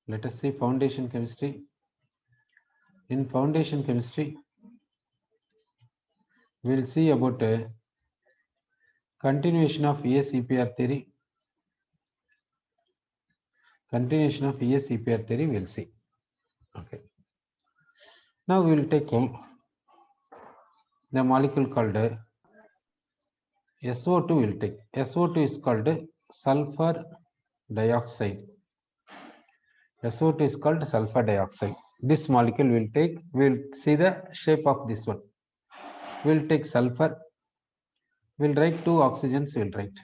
Let us see foundation chemistry. In foundation chemistry, we will see about a continuation of ESEPR theory. Continuation of ESEPR theory we will see. Okay. Now we will take the molecule called SO2 will take. SO2 is called sulfur dioxide. SO2 is called sulfur dioxide. This molecule will take, we will see the shape of this one. We will take sulfur, we will write 2 oxygens, we will write.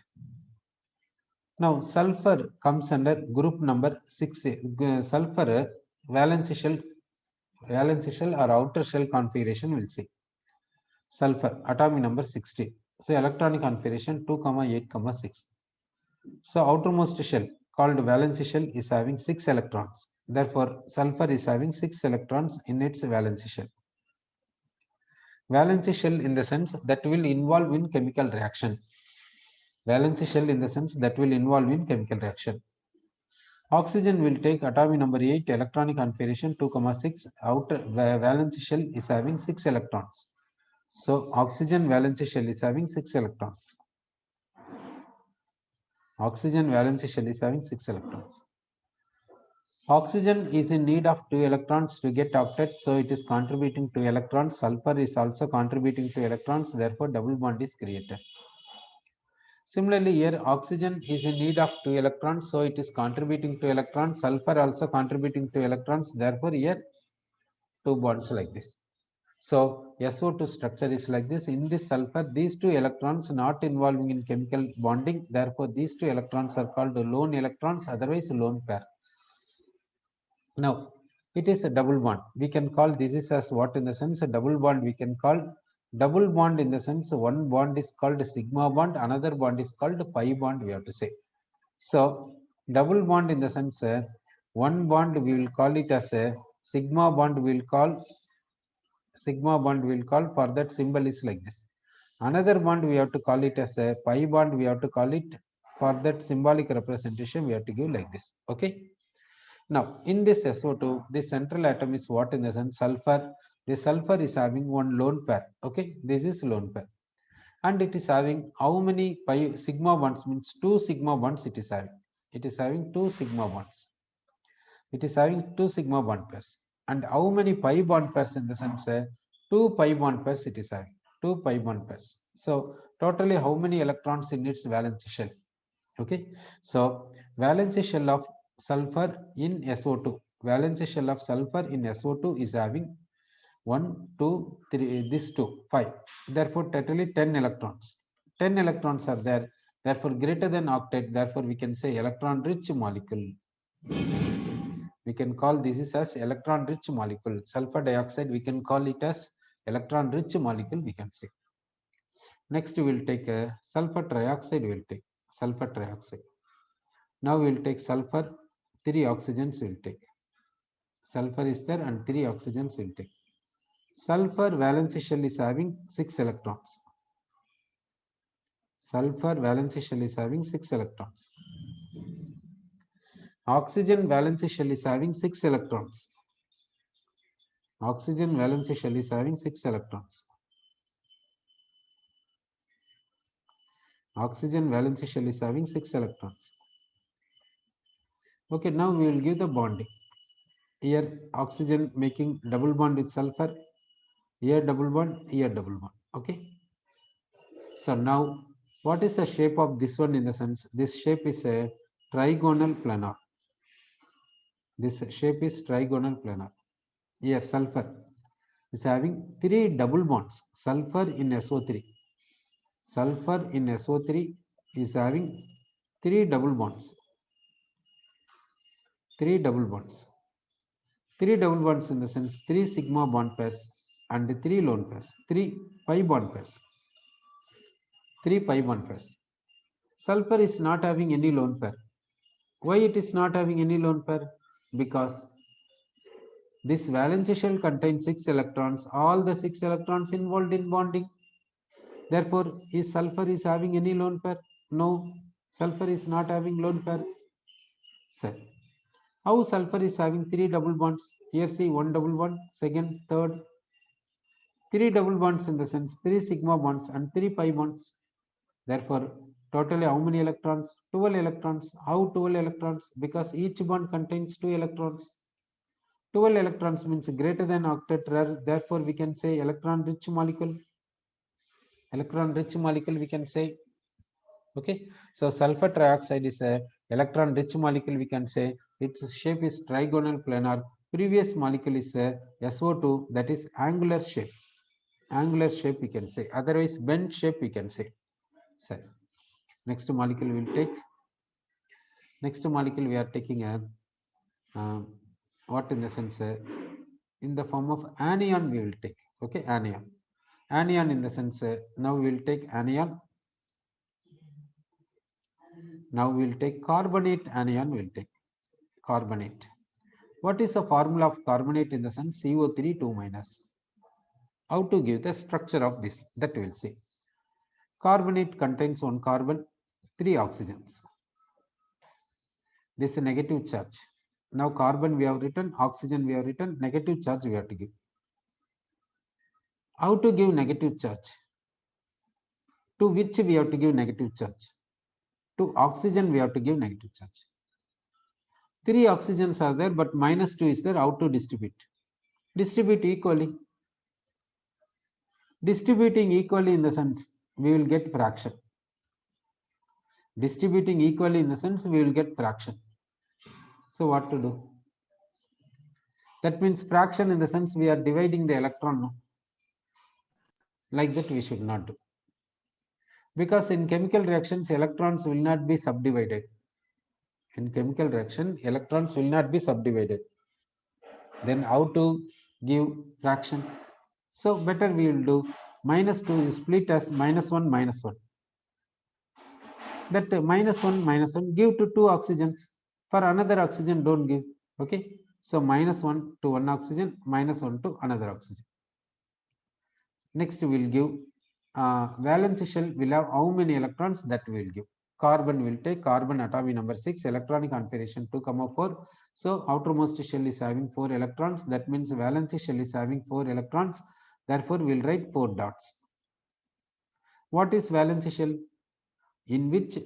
Now sulfur comes under group number 6. Sulfur valence shell or outer shell configuration we will see. Sulfur atomic number 60. So electronic configuration 2, 8, 6. So outermost shell called valence shell is having 6 electrons. Therefore, sulfur is having 6 electrons in its valence shell. Valence shell in the sense that will involve in chemical reaction. Valence shell in the sense that will involve in chemical reaction. Oxygen will take atomic number 8, electronic configuration 2, 6. Outer valence shell is having 6 electrons. So oxygen valence shell is having 6 electrons. Oxygen valence shell is having 6 electrons. Oxygen is in need of 2 electrons to get octet, so it is contributing 2 electrons. Sulfur is also contributing 2 electrons, therefore double bond is created. Similarly, here oxygen is in need of 2 electrons, so it is contributing 2 electrons. Sulfur also contributing 2 electrons, therefore here 2 bonds like this. So SO2 structure is like this. In this sulfur, these 2 electrons not involving in chemical bonding, therefore these 2 electrons are called lone electrons, otherwise lone pair. Now, it is a double bond. We can call this is as what in the sense a double bond. We can call double bond in the sense one bond is called sigma bond, another bond is called pi bond, we have to say. So, double bond in the sense one bond we will call it as a sigma bond, we will call for that symbol is like this. Another bond we have to call it as a pi bond, we have to call it for that symbolic representation we have to give like this. Okay. Now, in this SO2, the central atom is what in the sense sulfur. The sulfur is having one lone pair. Okay, this is lone pair, and it is having how many pi sigma bonds means 2 sigma bonds. It is having. It is having 2 sigma bonds. It is having 2 sigma bond pairs, and how many pi bond pairs in the sense 2 pi bond pairs. It is having 2 pi bond pairs. So totally how many electrons in its valence shell? Okay, so valence shell of sulfur in SO2. Valence shell of sulfur in SO2 is having 1, 2, 3, this 2, 5. Therefore, totally 10 electrons. 10 electrons are there. Therefore, greater than octet. Therefore, we can say electron rich molecule. We can call this is as electron rich molecule. Sulfur dioxide, we can call it as electron rich molecule, we can say. Next, we will take a sulfur trioxide. We will take sulfur trioxide. Now we will take sulfur, 3 oxygens we will take. Sulfur is there and 3 oxygens we will take. Sulfur valence shell is having 6 electrons. Sulfur valence shell is having 6 electrons. Oxygen valence shell is having 6 electrons. Oxygen valence shell is having 6 electrons. Oxygen valence shell is having 6 electrons. Okay, now we will give the bonding. Here oxygen making double bond with sulfur. Here double bond, here double bond. Okay. So now what is the shape of this one in the sense? This shape is a trigonal planar. This shape is trigonal planar. Here sulfur is having 3 double bonds. Sulfur in SO3. Sulfur in SO3 is having 3 double bonds. 3 double bonds. 3 double bonds in the sense 3 sigma bond pairs and 3 lone pairs. 3 pi bond pairs. 3 pi bond pairs. Sulfur is not having any lone pair. Why it is not having any lone pair? Because this valence shell contains 6 electrons. All the 6 electrons involved in bonding. Therefore, is sulfur is having any lone pair? No. Sulfur is not having lone pair. So, How sulfur is having 3 double bonds? Here see 1 double bond, second, third. 3 double bonds in the sense 3 sigma bonds and 3 pi bonds. Therefore, totally how many electrons? 12 electrons. How 12 electrons? Because each bond contains 2 electrons. 12 electrons means greater than octet rare. Therefore, we can say electron rich molecule. Electron rich molecule we can say. Okay. So sulfur trioxide is a electron rich molecule we can say. Its shape is trigonal planar. Previous molecule is a SO2, that is angular shape. Angular shape we can say. Otherwise bent shape we can say. So next molecule we will take. Next molecule we are taking a what in the sense in the form of anion we will take. Okay, anion. Anion in the sense now we will take anion. Now we will take carbonate anion. We will take carbonate. What is the formula of carbonate in the sense? CO3 2 minus. How to give the structure of this, that we will see. Carbonate contains 1 carbon, 3 oxygens. This is a negative charge. Now carbon we have written, oxygen we have written, negative charge we have to give. How to give negative charge? To which we have to give negative charge? To oxygen we have to give negative charge. 3 oxygens are there, but minus 2 is there. How to distribute? Distribute equally. Distributing equally in the sense we will get fraction. Distributing equally in the sense we will get fraction. So what to do? That means fraction in the sense we are dividing the electron. No? Like that we should not do. Because in chemical reactions, electrons will not be subdivided. In chemical reaction, electrons will not be subdivided. Then how to give fraction? So better we will do minus 2 is split as minus 1 minus 1. That minus 1 give to 2 oxygens. For another oxygen don't give. Okay. So minus 1 to 1 oxygen, minus 1 to another oxygen. Next we will give valence shell will have how many electrons, that we will give. Carbon will take carbon atomic number 6, electronic configuration 2, 4. So outermost shell is having 4 electrons. That means valence shell is having 4 electrons. Therefore, we will write 4 dots. What is valence shell? In which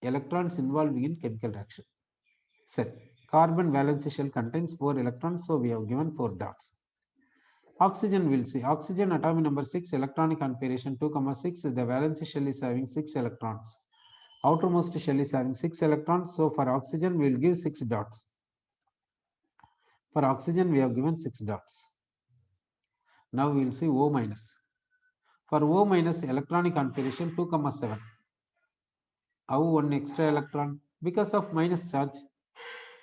electrons involved in chemical reaction. Set. Carbon valence shell contains 4 electrons. So we have given 4 dots. Oxygen will see. Oxygen atomic number 6, electronic configuration 2, 6. The valence shell is having 6 electrons. Outermost shell is having 6 electrons. So for oxygen, we will give 6 dots. For oxygen, we have given 6 dots. Now we will see O minus. For O minus, electronic configuration 2, 7. How 1 extra electron? Because of minus charge.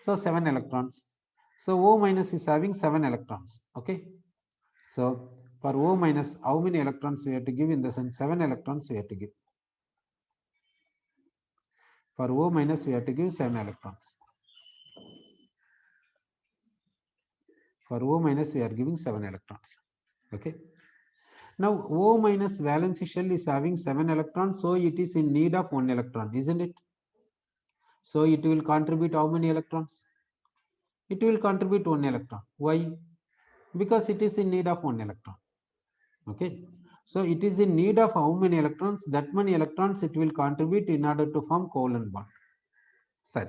So 7 electrons. So O minus is having 7 electrons. Okay. So for O minus, how many electrons we have to give? In the sense 7 electrons we have to give. For O minus, we have to give 7 electrons. For O minus, we are giving 7 electrons. Okay. Now O minus valence shell is having 7 electrons, so it is in need of 1 electron, isn't it? So it will contribute how many electrons? It will contribute 1 electron. Why? Because it is in need of 1 electron. Okay. So it is in need of how many electrons? That many electrons it will contribute in order to form covalent bond. Sorry.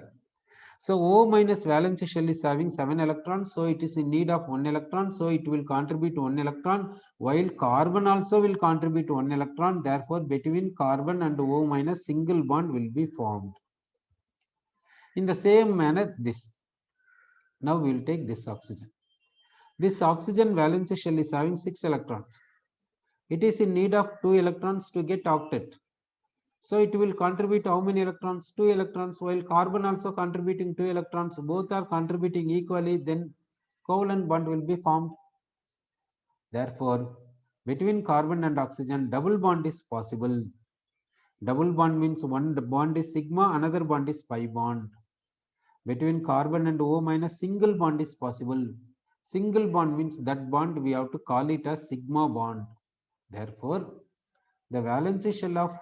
So O minus valence shell is having 7 electrons, so it is in need of 1 electron, so it will contribute 1 electron, while carbon also will contribute 1 electron. Therefore, between carbon and O minus, single bond will be formed. In the same manner, this. Now we will take this oxygen. This oxygen valence shell is having 6 electrons. It is in need of 2 electrons to get octet. So it will contribute how many electrons? 2 electrons, while carbon also contributing 2 electrons. Both are contributing equally, then covalent bond will be formed. Therefore, between carbon and oxygen, double bond is possible. Double bond means one bond is sigma, another bond is pi bond. Between carbon and O minus, single bond is possible. Single bond means that bond we have to call it as sigma bond. Therefore, the valence shell of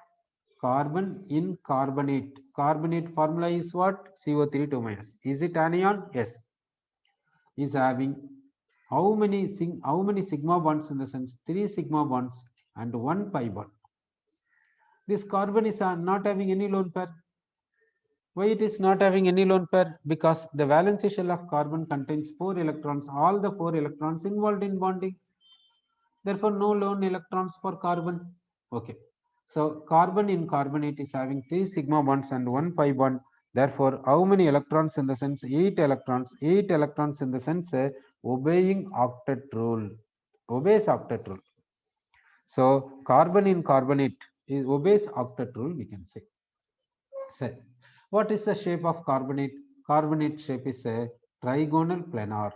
carbon in carbonate carbonate formula is what? CO3 2 minus. Is it anion? Yes. Is having how many sigma bonds in the sense? 3 sigma bonds and 1 pi bond. This carbon is not having any lone pair. Why it is not having any lone pair? Because the valence shell of carbon contains 4 electrons, all the 4 electrons involved in bonding. Therefore, no lone electrons for carbon. Okay. So, carbon in carbonate is having 3 sigma bonds and 1 pi bond. Therefore, how many electrons in the sense? 8 electrons. 8 electrons in the sense obeying octet rule. Obeys octet rule. So, carbon in carbonate obeys octet rule, we can say. So, what is the shape of carbonate? Carbonate shape is a trigonal planar.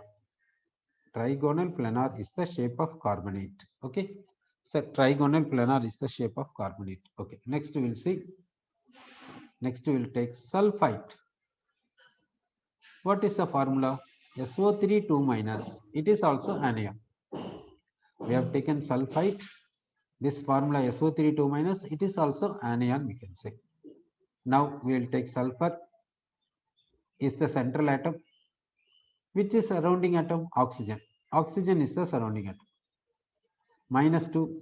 Trigonal planar is the shape of carbonate. Okay. So trigonal planar is the shape of carbonate. Okay. Next we will see. Next we will take sulfite. What is the formula? SO3 2 minus. It is also anion. We have taken sulfite. This formula SO3 2 minus. It is also anion, we can say. Now we will take sulfur. Is the central atom. Which is surrounding atom? Oxygen. Oxygen is the surrounding atom. Minus 2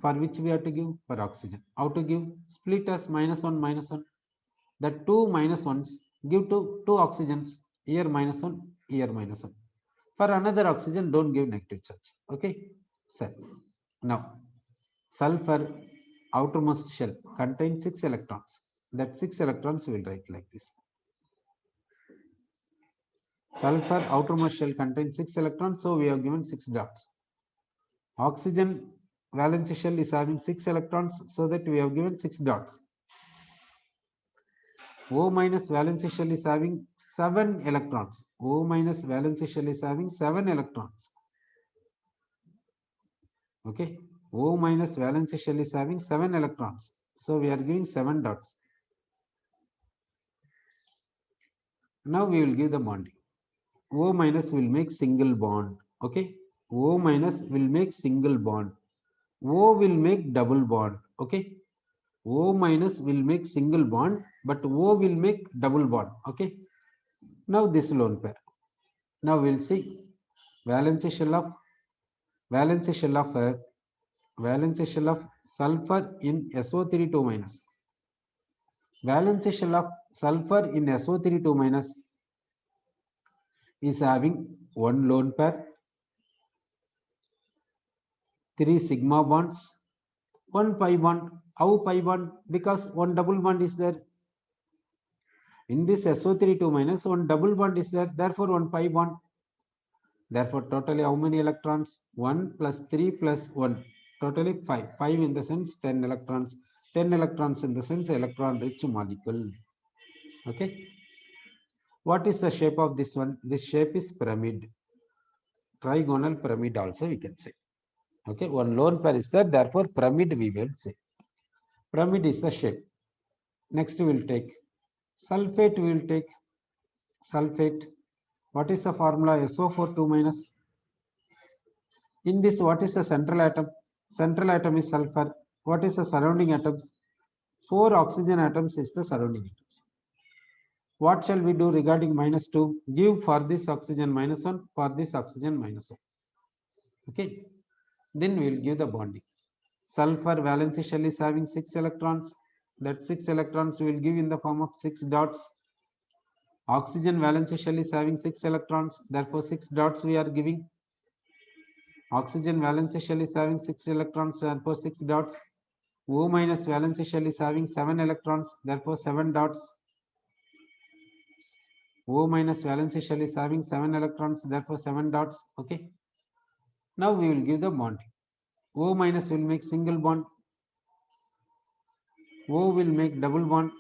for which we have to give? For oxygen. How to give? Split as minus 1 minus 1. The 2 minus 1s give to 2 oxygens. Here minus 1, here minus 1. For another oxygen, don't give negative charge. Okay. So now sulfur outermost shell contains 6 electrons. That 6 electrons we will write like this. Sulfur outermost shell contains 6 electrons, so we have given 6 dots. Oxygen valence shell is having 6 electrons, so that we have given 6 dots. O minus valence shell is having 7 electrons. O minus valence shell is having 7 electrons. Okay. O minus valence shell is having 7 electrons. So we are giving 7 dots. Now we will give the bonding. O minus will make single bond. Okay. O minus will make single bond. O will make double bond. Okay. O minus will make single bond, but O will make double bond. Okay. Now this lone pair. Now we will see valence shell of sulfur in SO3 2 minus. Valence shell of sulfur in SO3 2 minus is having 1 lone pair, 3 sigma bonds, 1 pi bond. How pi bond? Because 1 double bond is there. In this SO3 2 minus, 1 double bond is there. Therefore, 1 pi bond. Therefore, totally how many electrons? 1 plus 3 plus 1. Totally 5. 5 in the sense 10 electrons. 10 electrons in the sense electron rich molecule. Okay. What is the shape of this one? This shape is pyramid. Trigonal pyramid also we can say. Okay. One lone pair is there. Therefore, pyramid we will say. Pyramid is the shape. Next we will take sulfate. We will take sulfate. What is the formula? SO4 2 minus. In this, what is the central atom? Central atom is sulfur. What is the surrounding atoms? 4 oxygen atoms is the surrounding atoms. What shall we do regarding minus 2? Give for this oxygen minus 1, for this oxygen minus 1. Okay. Then we will give the bonding. Sulfur valence shell is having 6 electrons. That 6 electrons we will give in the form of 6 dots. Oxygen valence shell is having 6 electrons. Therefore, 6 dots we are giving. Oxygen valence shell is having 6 electrons. Therefore, 6 dots. O minus valence shell is having 7 electrons. Therefore, 7 dots. O minus valence shell is having 7 electrons. Therefore, 7 dots. Okay. Now we will give the bond. O minus will make single bond. O will make double bond.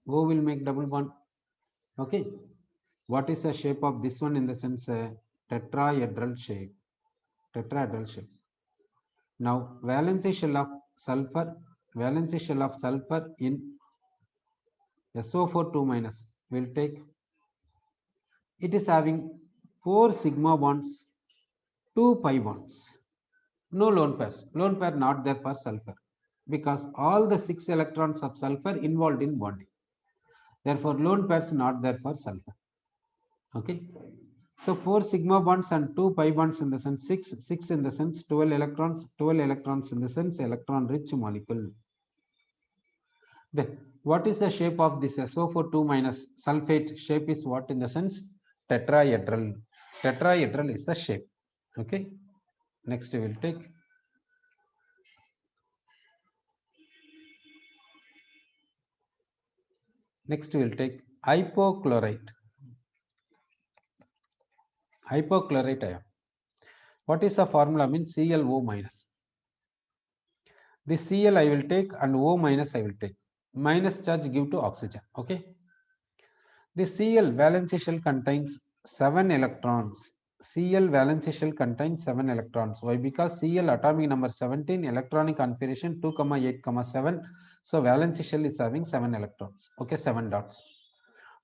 O will make double bond. Okay. What is the shape of this one in the sense tetrahedral shape? Tetrahedral shape. Now valence shell of sulfur in SO4 2 minus will take. It is having 4 sigma bonds, 2 pi bonds. No lone pairs. Lone pair not there for sulfur. because all the 6 electrons of sulfur involved in bonding. Therefore, lone pairs not there for sulfur. Okay. So 4 sigma bonds and 2 pi bonds in the sense 6 in the sense 12 electrons in the sense electron rich molecule. Then what is the shape of this SO4 2 minus sulfate? Shape is what in the sense tetrahedral. Tetrahedral is the shape. Okay. Next we will take hypochlorite. Hypochlorite ion. What is the formula? Means ClO minus. This Cl I will take and O minus I will take. Minus charge give to oxygen. Okay. The Cl valence shell contains 7 electrons. Cl valence shell contains 7 electrons. Why? Because Cl atomic number 17, electronic configuration 2, 8, 7. So valence shell is having 7 electrons. Okay, 7 dots.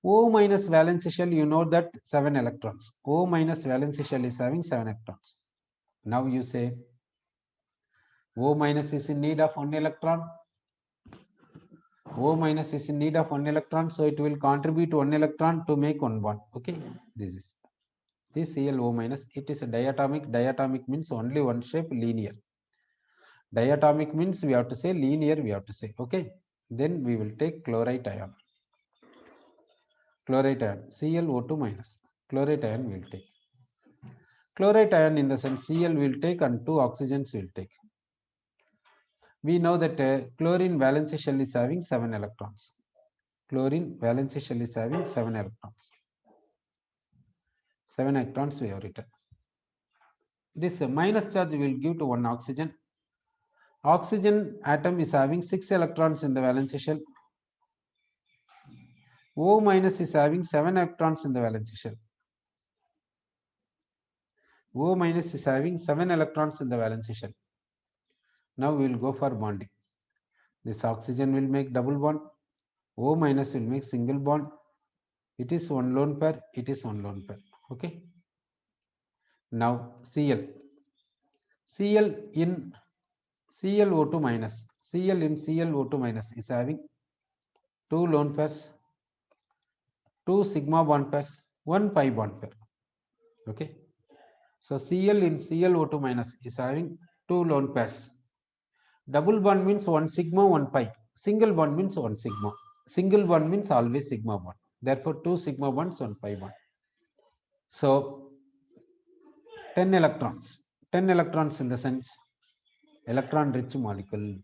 O minus valence shell, you know that 7 electrons. O minus valence shell is having 7 electrons. Now you say O minus is in need of 1 electron. O minus is in need of 1 electron, so it will contribute 1 electron to make 1 bond. Okay, this is this ClO minus. It is a diatomic. Diatomic means only one shape, linear. Diatomic means we have to say linear. We have to say okay. Then we will take chlorite ion. Chlorite ion ClO2 minus. Chlorite ion will take. Chlorite ion in the sense Cl will take and 2 oxygens will take. We know that chlorine valence shell is having 7 electrons. Chlorine valence shell is having 7 electrons. 7 electrons we have written. This minus charge will give to 1 oxygen. Oxygen atom is having 6 electrons in the valence shell. O minus is having 7 electrons in the valence shell. O minus is having 7 electrons in the valence shell. Now we will go for bonding. This oxygen will make double bond. O minus will make single bond. It is 1 lone pair. It is 1 lone pair. Okay. Now Cl. Cl in ClO2 minus. Cl in ClO2 minus is having 2 lone pairs, 2 sigma bond pairs, 1 pi bond pair. Okay. So Cl in ClO2 minus is having 2 lone pairs. Double bond means 1 sigma, 1 pi. Single bond means 1 sigma. Single bond means always sigma bond. Therefore, 2 sigma bonds, 1 pi bond. So 10 electrons. 10 electrons in the sense electron rich molecule.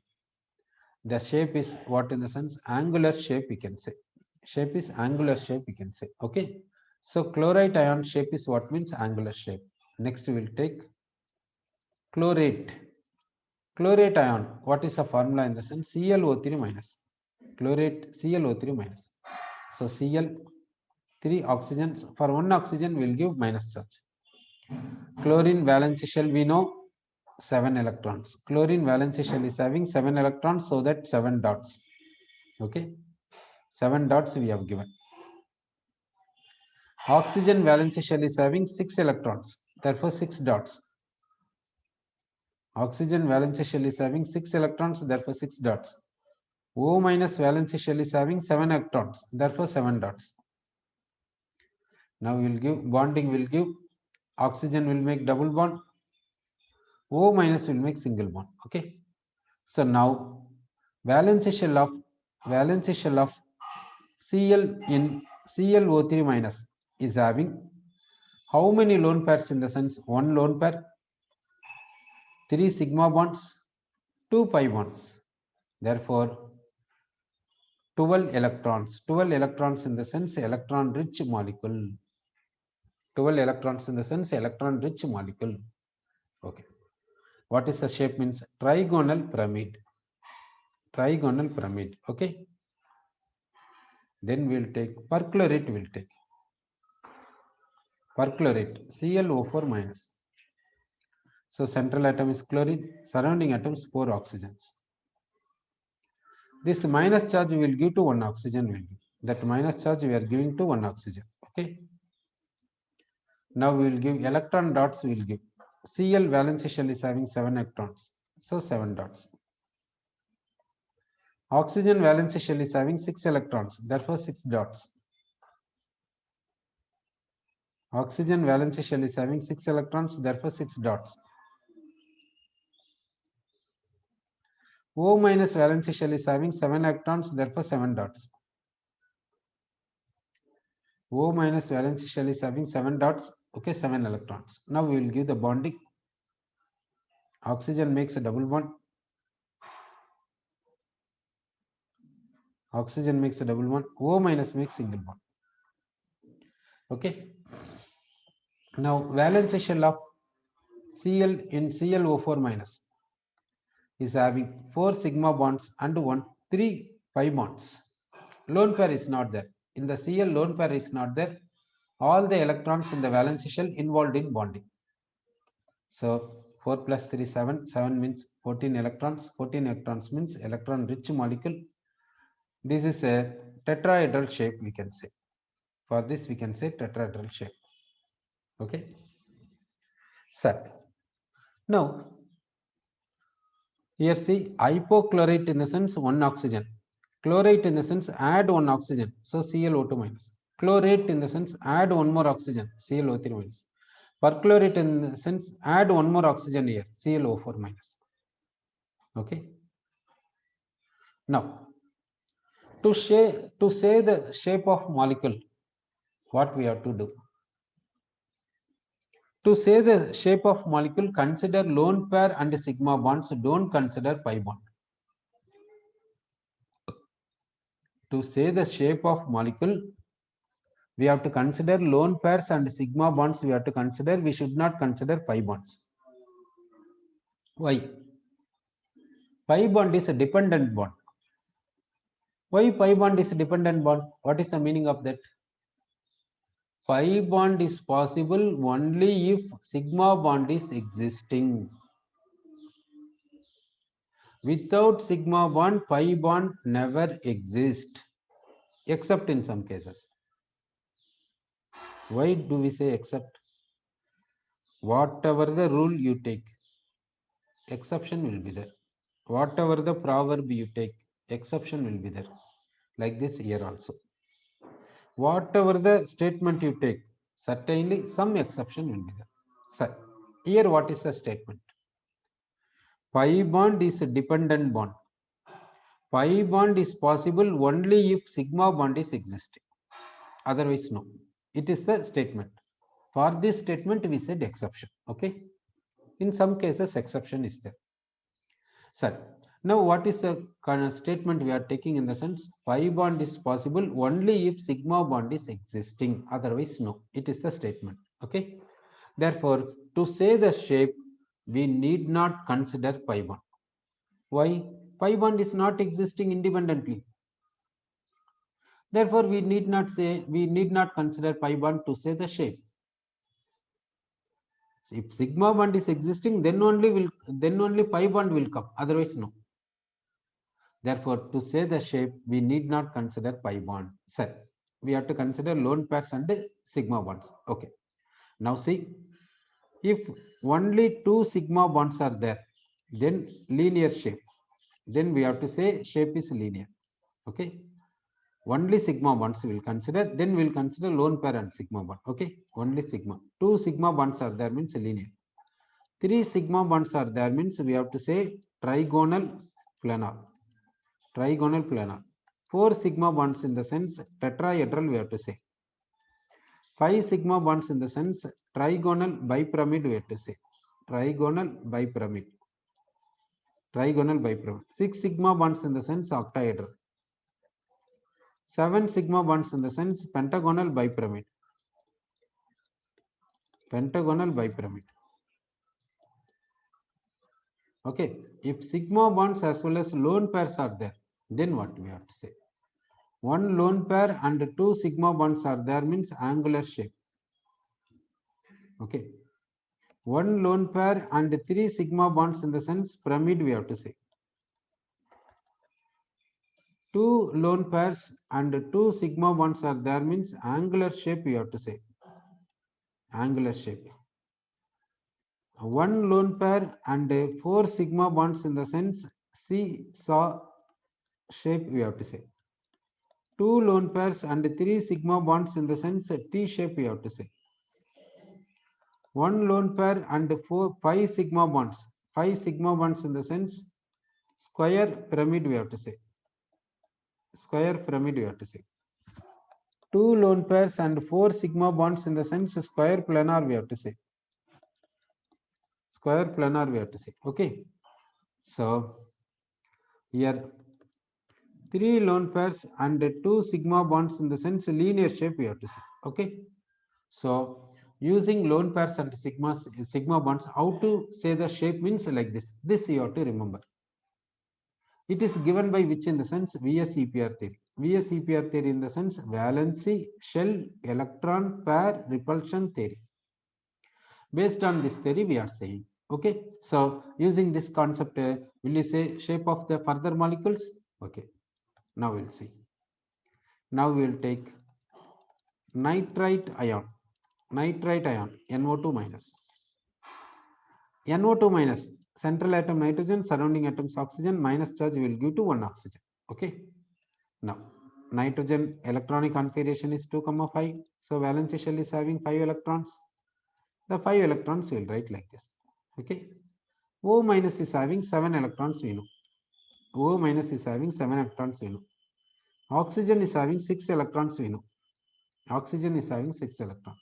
The shape is what in the sense angular shape we can say. Shape is angular shape we can say. Okay. So chlorite ion shape is what means angular shape. Next we will take chlorate. Chlorate ion. What is the formula in the sense ClO3 minus. Chlorate ClO3 minus. So Cl 3 oxygens. For 1 oxygen will give minus charge. Chlorine valence shell we know 7 electrons. Chlorine valence shell is having 7 electrons, so that 7 dots. Okay. 7 dots we have given. Oxygen valence shell is having 6 electrons, therefore 6 dots. Oxygen valence shell is having 6 electrons, therefore 6 dots. O minus valence shell is having 7 electrons, therefore 7 dots. Now we will give bonding, will give oxygen will make double bond, O minus will make single bond. Okay. So now valence shell of Cl in ClO3 minus is having how many lone pairs in the sense 1 lone pair, 3 sigma bonds, 2 pi bonds. Therefore 12 electrons. 12 electrons in the sense electron rich molecule. 12 electrons in the sense electron rich molecule. Okay. What is the shape means trigonal pyramid. Trigonal pyramid. Okay. Then we will take perchlorate, will take perchlorate ClO4 minus. So central atom is chlorine, surrounding atoms 4 oxygens. This minus charge we will give to 1 oxygen will give. That minus charge we are giving to 1 oxygen. Okay. Now we will give electron dots we will give. Cl valence shell is having 7 electrons. So 7 dots. Oxygen valence shell is having 6 electrons, therefore 6 dots. Oxygen valence shell is having 6 electrons, therefore 6 dots. O minus valence shell is having 7 electrons, therefore 7 dots. O minus valence shell is having 7 dots, okay, 7 electrons. Now we will give the bonding. Oxygen makes a double bond. Oxygen makes a double bond. O minus makes single bond. Okay. Now valence shell of Cl in ClO4 minus is having 4 sigma bonds and 3 pi bonds. Lone pair is not there. In the Cl, lone pair is not there. All the electrons in the valence shell involved in bonding. So 4 plus 3 7. 7 means 14 electrons. 14 electrons means electron rich molecule. This is a tetrahedral shape, we can say. For this we can say tetrahedral shape. Okay. So now here see hypochlorite in the sense 1 oxygen. Chlorite in the sense add 1 oxygen. So ClO2 minus. Chlorate in the sense add 1 more oxygen. ClO3 minus. Perchlorate in the sense add 1 more oxygen here. ClO4 minus. Okay. Now to say the shape of molecule, what we have to do? To say the shape of molecule, consider lone pair and sigma bonds. Don't consider pi bond. To say the shape of molecule, we have to consider lone pairs and sigma bonds. We have to consider. We should not consider pi bonds. Why? Pi bond is a dependent bond. Why pi bond is a dependent bond? What is the meaning of that? Pi bond is possible only if sigma bond is existing. Without sigma bond, pi bond never exists, except in some cases. Why do we say except? Whatever the rule you take, exception will be there. Whatever the proverb you take, exception will be there. Like this here also. Whatever the statement you take, certainly some exception will be there. So here what is the statement? Pi bond is a dependent bond. Pi bond is possible only if sigma bond is existing. Otherwise, no. It is the statement. For this statement, we said exception. Okay. In some cases, exception is there. Sir, now what is the kind of statement we are taking in the sense pi bond is possible only if sigma bond is existing. Otherwise, no. It is the statement. Okay. Therefore, to say the shape, we need not consider pi bond. Why? Pi bond is not existing independently. Therefore, we need not consider pi bond to say the shape. So if sigma bond is existing, then only pi bond will come. Otherwise, no. Therefore, to say the shape, we need not consider pi bond. Sir, we have to consider lone pairs and sigma bonds. Okay. Now see, if only 2 sigma bonds are there, then linear shape. Then we have to say shape is linear. Okay. Only sigma bonds we will consider, then we will consider lone pair and sigma bond. Okay, only sigma. 2 sigma bonds are there means linear. 3 sigma bonds are there means we have to say trigonal planar. Trigonal planar. 4 sigma bonds in the sense tetrahedral we have to say. 5 sigma bonds in the sense trigonal bipyramid we have to say. Trigonal bipyramid. Trigonal bipyramid. 6 sigma bonds in the sense octahedral. 7 sigma bonds in the sense pentagonal bipyramid. Pentagonal bipyramid. Okay, if sigma bonds as well as lone pairs are there, then what we have to say? 1 lone pair and 2 sigma bonds are there means angular shape. Okay. 1 lone pair and 3 sigma bonds in the sense pyramid we have to say. 2 lone pairs and 2 sigma bonds are there means angular shape we have to say. Angular shape. 1 lone pair and 4 sigma bonds in the sense seesaw shape we have to say. 2 lone pairs and 3 sigma bonds in the sense T shape we have to say. 1 lone pair and 5 sigma bonds. 5 sigma bonds in the sense square pyramid we have to say. Square pyramid we have to say. 2 lone pairs and 4 sigma bonds in the sense square planar we have to say. Square planar we have to say. Okay. So here 3 lone pairs and 2 sigma bonds in the sense linear shape we have to say. Okay. So using lone pairs and sigma bonds, how to say the shape means like this. This you have to remember. It is given by which in the sense Vsepr theory. Vsepr theory in the sense valency shell electron pair repulsion theory. Based on this theory we are saying. Okay. So using this concept, will you say shape of the further molecules? Okay. Now we'll see. Now we will take nitrite ion. Nitrite ion NO2 minus. NO2 minus, central atom nitrogen, surrounding atoms oxygen, minus charge will give to 1 oxygen. Okay. Now, nitrogen electronic configuration is 2, 5. So, valence shell is having 5 electrons. The 5 electrons will write like this. Okay. O minus is having 7 electrons we know. O minus is having 7 electrons we know. Oxygen is having 6 electrons we know. Oxygen is having 6 electrons.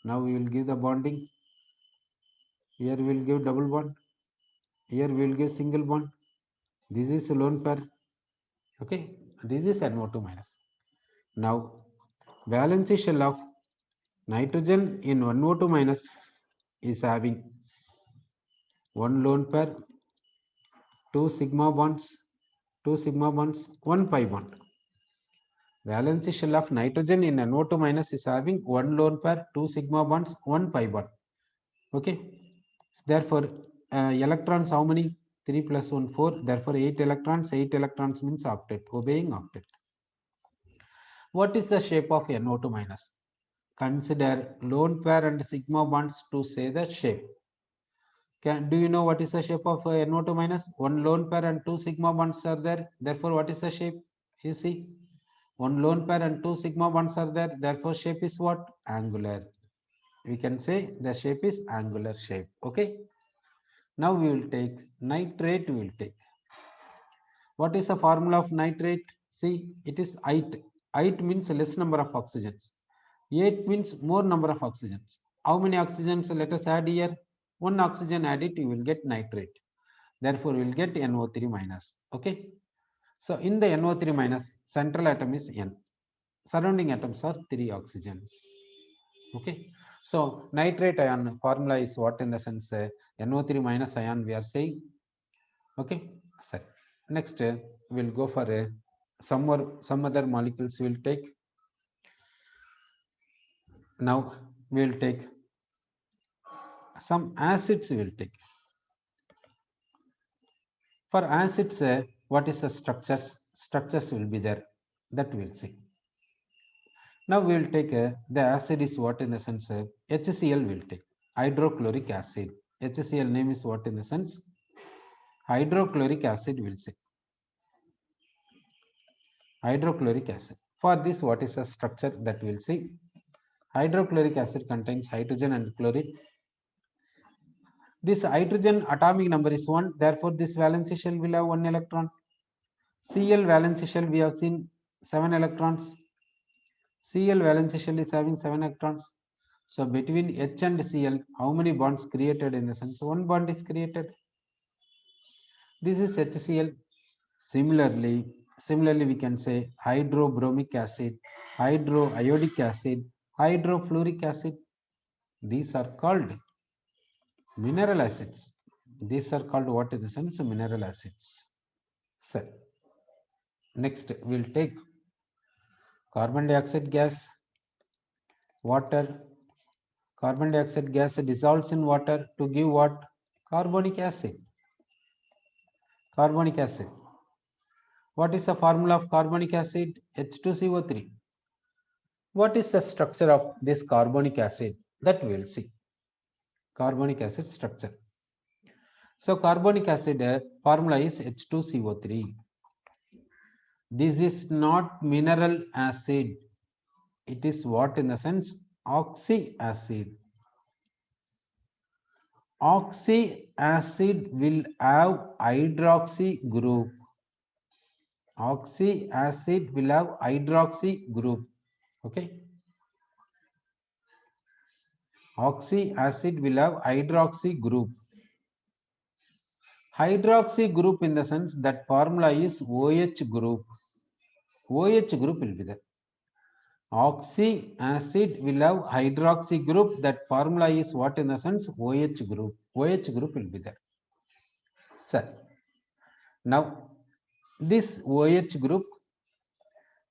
Now, we will give the bonding. Here we will give double bond. Here we will give single bond. This is lone pair. Okay, this is NO2 minus. Now, valence shell of nitrogen in NO2 minus is having 1 lone pair, 2 sigma bonds, 1 pi bond. Valence shell of nitrogen in NO2 minus is having 1 lone pair, 2 sigma bonds, 1 pi bond. Okay, therefore, electrons how many? 3 plus 1, 4. Therefore, 8 electrons. 8 electrons means octet, obeying octet. What is the shape of NO2 minus? Consider lone pair and sigma bonds to say the shape. Do you know what is the shape of NO2 minus? 1 lone pair and 2 sigma bonds are there. Therefore, what is the shape? You see, 1 lone pair and 2 sigma bonds are there. Therefore, shape is what? Angular. We can say the shape is angular shape. Okay. Now we will take nitrate. We will take. What is the formula of nitrate? See, it is ite. Ite means less number of oxygens. 8 means more number of oxygens. How many oxygens? Let us add here. 1 oxygen added, you will get nitrate. Therefore, we will get NO3 minus. Okay. So, in the NO3 minus, central atom is N. Surrounding atoms are 3 oxygens. Okay. So, nitrate ion formula is what in the sense NO3 minus ion we are saying. Okay. Sorry. Next, we'll go for some other molecules we'll take. Now, we'll take some acids we'll take. For acids, what is the structures? Structures will be there. That we'll see. Now we will take the acid is what in the sense HCl will take. Hydrochloric acid. HCl name is what in the sense? Hydrochloric acid will say. Hydrochloric acid. For this, what is the structure that we'll see? Hydrochloric acid contains hydrogen and chlorine. This hydrogen atomic number is 1. Therefore, this valence shell will have 1 electron. Cl valence shell we have seen 7 electrons. Cl valence shell is having 7 electrons. So between H and Cl, how many bonds created in the sense? 1 bond is created. This is HCl. Similarly, we can say hydrobromic acid, hydroiodic acid, hydrofluoric acid. These are called mineral acids. These are called what in the sense? Mineral acids. So, next we'll take carbon dioxide gas, water. Carbon dioxide gas dissolves in water to give what? Carbonic acid. Carbonic acid. What is the formula of carbonic acid? H2CO3. What is the structure of this carbonic acid? That we will see. Carbonic acid structure. So carbonic acid formula is H2CO3. This is not mineral acid. It is what in the sense? Oxy acid. Oxy acid will have hydroxy group. Oxy acid will have hydroxy group. Okay. Oxy acid will have hydroxy group. Hydroxy group in the sense that formula is OH group. OH group will be there. Oxy acid will have hydroxy group. That formula is what in the sense? OH group. OH group will be there. So now this OH group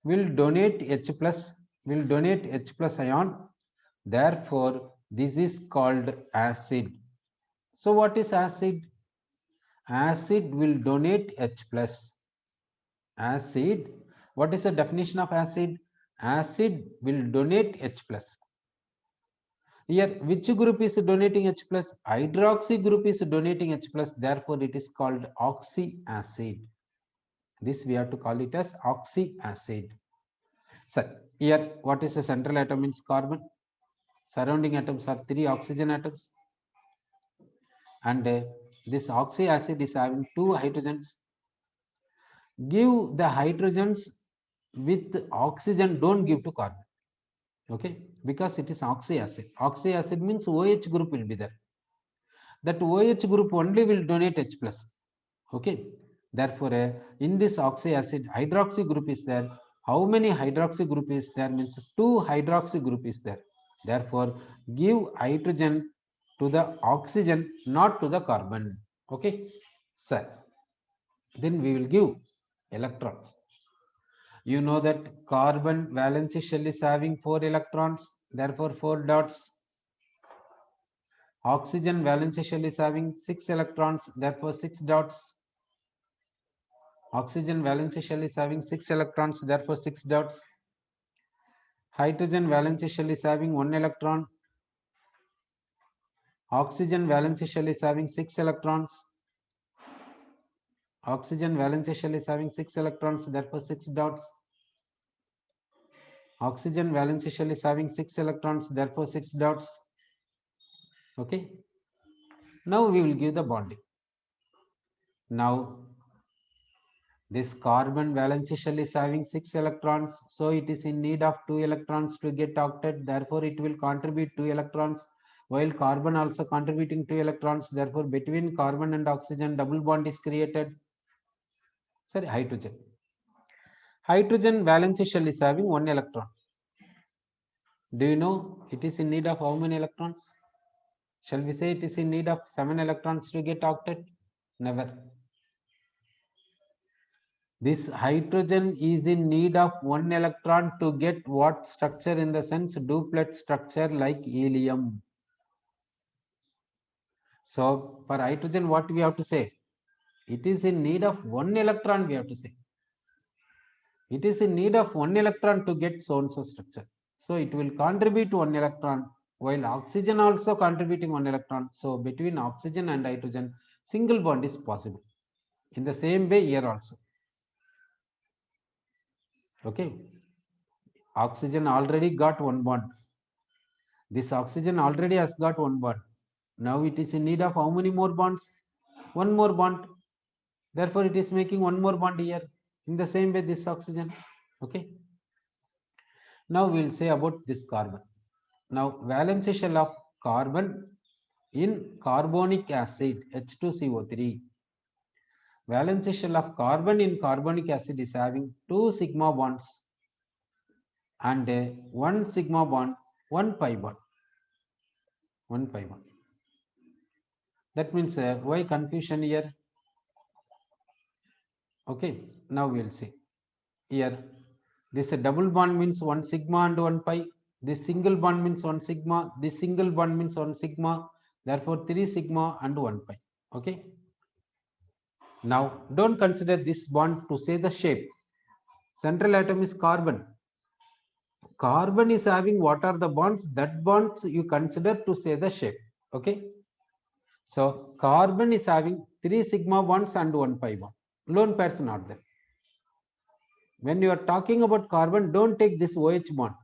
will donate H plus ion. Therefore, this is called acid. So what is acid? Acid will donate H plus. Acid, what is the definition of acid? Acid will donate H plus. Here, which group is donating H plus? Hydroxy group is donating H plus. Therefore, it is called oxy acid. This we have to call it as oxy acid. So here, what is the central atom? Means carbon. Surrounding atoms are 3 oxygen atoms. And this oxy acid is having 2 hydrogens. Give the hydrogens with oxygen, don't give to carbon. Okay, because it is oxy acid. Oxy acid means OH group will be there. That OH group only will donate H plus. Okay, therefore in this oxy acid, hydroxy group is there. How many hydroxy group is there? Means 2 hydroxy group is there. Therefore, give hydrogen to the oxygen, not to the carbon. Okay, so then we will give electrons. You know that carbon valency shell is having 4 electrons, therefore 4 dots. Oxygen valency shell is having 6 electrons, therefore 6 dots. Oxygen valency shell is having 6 electrons, therefore 6 dots. Hydrogen valency shell is having 1 electron. Oxygen valency shell is having 6 electrons. Oxygen valency shell is having 6 electrons, therefore 6 dots. Oxygen valency shell is having 6 electrons, therefore 6 dots. Okay. Now we will give the bonding. Now this carbon valency shell is having 6 electrons, so it is in need of 2 electrons to get octet. Therefore, it will contribute 2 electrons, while carbon also contributing 2 electrons. Therefore, between carbon and oxygen, double bond is created. Sorry, hydrogen. Hydrogen valency shell is having 1 electron. Do you know it is in need of how many electrons? Shall we say it is in need of 7 electrons to get octet? Never. This hydrogen is in need of 1 electron to get what structure? In the sense duplet structure like helium. So for hydrogen, what we have to say? It is in need of 1 electron, we have to say. It is in need of 1 electron to get so-and-so structure. So it will contribute 1 electron, while oxygen also contributing 1 electron. So between oxygen and hydrogen, single bond is possible. In the same way here also. Okay. Oxygen already got 1 bond. This oxygen already has got 1 bond. Now it is in need of how many more bonds? 1 more bond. Therefore, it is making 1 more bond here. In the same way, this oxygen. Okay. Now we will say about this carbon. Now, valency shell of carbon in carbonic acid H2CO3. Valency shell of carbon in carbonic acid is having 2 sigma bonds and 1 sigma bond, 1 pi bond. 1 pi bond. That means why confusion here? Okay, now we will see. Here, this double bond means 1 sigma and 1 pi. This single bond means 1 sigma. This single bond means 1 sigma. Therefore, 3 sigma and 1 pi. Okay. Now, don't consider this bond to say the shape. Central atom is carbon. Carbon is having what are the bonds? That bonds you consider to say the shape. Okay. So, carbon is having 3 sigma bonds and 1 pi bond. Lone pairs not there. When you are talking about carbon, don't take this OH bond.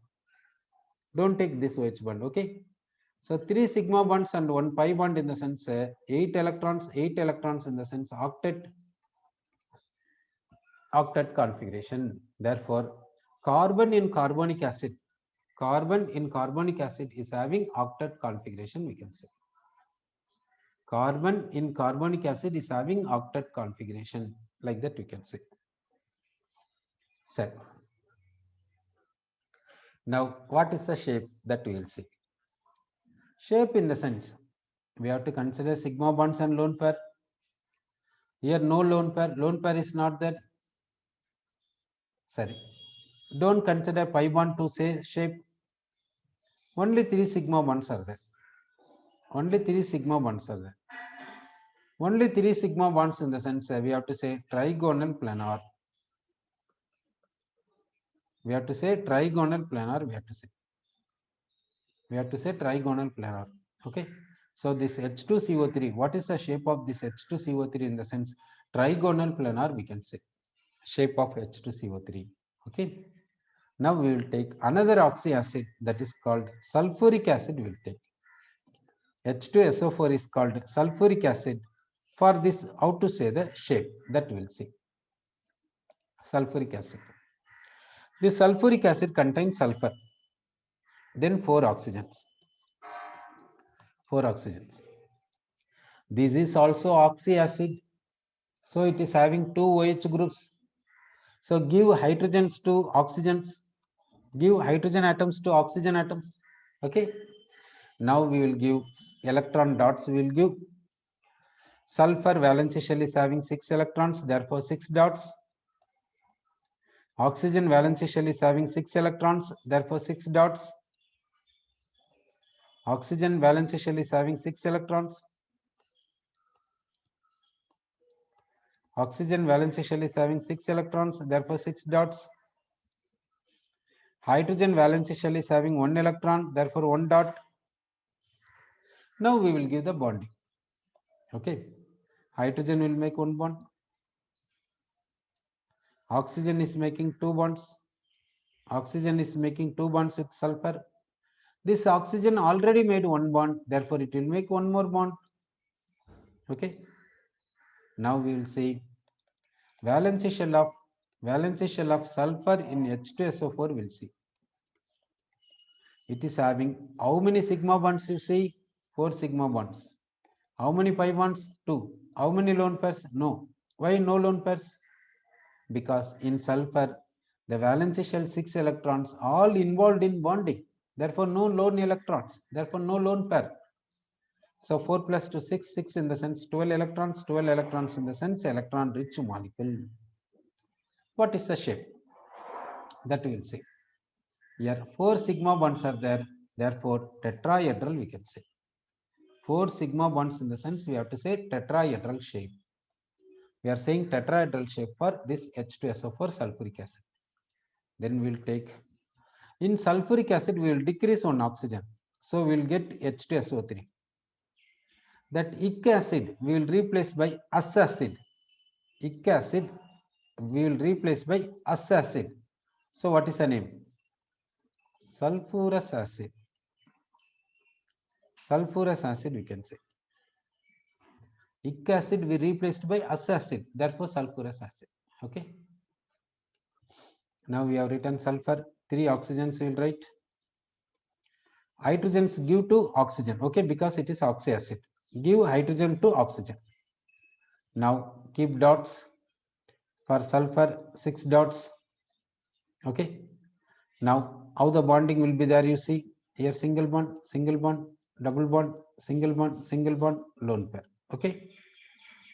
Don't take this OH bond, okay? So 3 sigma bonds and 1 pi bond in the sense 8 electrons in the sense octet configuration. Therefore, carbon in carbonic acid is having octet configuration, we can say. Carbon in carbonic acid is having octet configuration, like that we can say. So, now what is the shape that we will see? Shape in the sense, we have to consider sigma bonds and lone pair. Here no lone pair is not there. Sorry, don't consider pi bond to say shape. Only 3 sigma bonds are there. Only 3 sigma bonds are there. Only 3 sigma bonds in the sense we have to say trigonal planar. We have to say trigonal planar. We have to say trigonal planar. Okay. So this H2CO3, what is the shape of this H2CO3 in the sense trigonal planar? We can say shape of H2CO3. Okay. Now we will take another oxy acid that is called sulfuric acid. We will take H2SO4 is called sulfuric acid. For this, how to say the shape, that we will see. Sulfuric acid. This sulfuric acid contains sulfur, then 4 oxygens. 4 oxygens. This is also oxy acid, so it is having 2 OH groups. So give hydrogens to oxygens, give hydrogen atoms to oxygen atoms. Okay. Now we will give electron dots. We will give sulfur valence shell is having 6 electrons, therefore 6 dots. Oxygen valence shell is having 6 electrons, therefore 6 dots. Oxygen valence shell is having 6 electrons. Oxygen valence shell is having 6 electrons, therefore 6 dots. Hydrogen valence shell is having 1 electron, therefore 1 dot. Now we will give the bonding. Okay. Hydrogen will make 1 bond. Oxygen is making 2 bonds. Oxygen is making 2 bonds with sulfur. This oxygen already made 1 bond, therefore it will make 1 more bond. Okay. Now we will see valence shell of sulfur in H2SO4. We'll see. It is having how many sigma bonds you see? 4 sigma bonds. How many pi bonds? 2. How many lone pairs? No. Why no lone pairs? Because in sulfur, the valence shell 6 electrons all involved in bonding. Therefore, no lone electrons. Therefore, no lone pair. So 4 plus 2, 6, 6 in the sense 12 electrons in the sense electron rich molecule. What is the shape? That we will see. Here 4 sigma bonds are there, therefore tetrahedral we can say. 4 sigma bonds in the sense we have to say tetrahedral shape. We are saying tetrahedral shape for this H2SO4 sulfuric acid. Then we will take, in sulfuric acid we will decrease 1 oxygen. So we will get H2SO3. That ic acid we will replace by us acid. Ic acid we will replace by us acid. So what is the name? Sulfurous acid. Sulfurous acid we can say. Ic acid we replaced by us acid, therefore sulfurous acid. Okay. Now we have written sulfur, 3 oxygens we will write. Hydrogens give to oxygen, okay, because it is oxy acid. Give hydrogen to oxygen. Now keep dots for sulfur, 6 dots. Okay. Now how the bonding will be there, you see here, single bond, double bond, single bond, lone pair. Okay.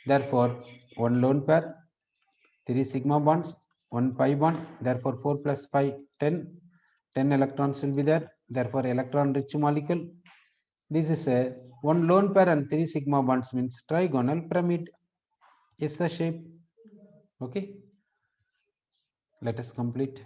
Therefore 1 lone pair, 3 sigma bonds, 1 pi bond, therefore 4 plus pi 10. 10 electrons will be there, therefore electron rich molecule. This is a 1 lone pair and 3 sigma bonds means trigonal pyramid is the shape. Okay. Let us complete.